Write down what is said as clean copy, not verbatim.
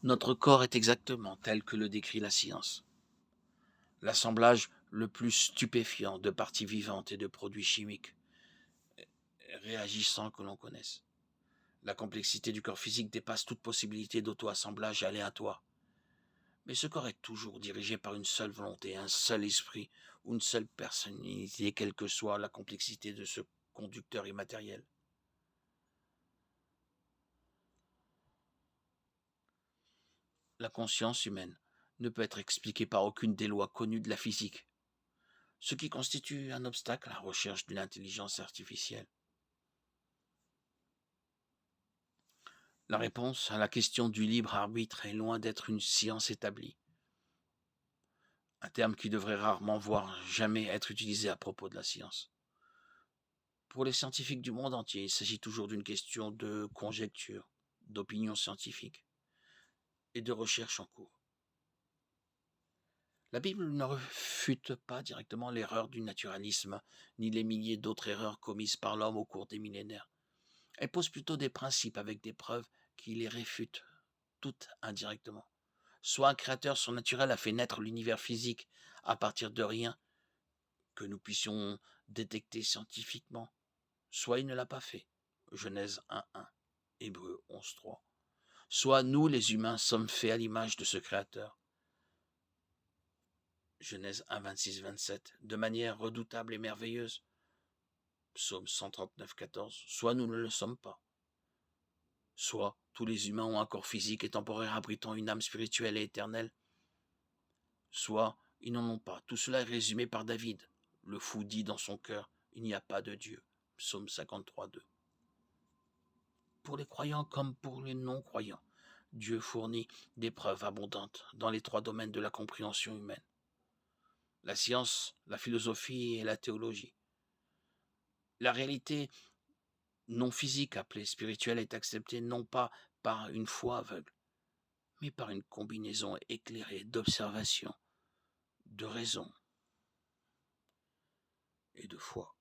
Notre corps est exactement tel que le décrit la science. L'assemblage le plus stupéfiant de parties vivantes et de produits chimiques réagissants que l'on connaisse. La complexité du corps physique dépasse toute possibilité d'auto-assemblage aléatoire. Mais ce corps est toujours dirigé par une seule volonté, un seul esprit ou une seule personnalité, quelle que soit la complexité de ce conducteur immatériel. La conscience humaine ne peut être expliquée par aucune des lois connues de la physique, ce qui constitue un obstacle à la recherche d'une intelligence artificielle. La réponse à la question du libre arbitre est loin d'être une science établie, un terme qui devrait rarement, voire jamais être utilisé à propos de la science. Pour les scientifiques du monde entier, il s'agit toujours d'une question de conjecture, d'opinion scientifique et de recherche en cours. La Bible ne refute pas directement l'erreur du naturalisme, ni les milliers d'autres erreurs commises par l'homme au cours des millénaires. Elle pose plutôt des principes avec des preuves qui les réfutent, toutes indirectement. Soit un créateur surnaturel a fait naître l'univers physique à partir de rien que nous puissions détecter scientifiquement, soit il ne l'a pas fait. Genèse 1.1, Hébreux 11.3. Soit nous, les humains, sommes faits à l'image de ce créateur. Genèse 1, 26-27, de manière redoutable et merveilleuse. Psaume 139, 14. Soit nous ne le sommes pas. Soit tous les humains ont un corps physique et temporaire abritant une âme spirituelle et éternelle. Soit ils n'en ont pas. Tout cela est résumé par David. Le fou dit dans son cœur, il n'y a pas de Dieu. Psaume 53, 2. Pour les croyants comme pour les non-croyants, Dieu fournit des preuves abondantes dans les trois domaines de la compréhension humaine. La science, la philosophie et la théologie. La réalité non physique appelée spirituelle est acceptée non pas par une foi aveugle, mais par une combinaison éclairée d'observation, de raison et de foi.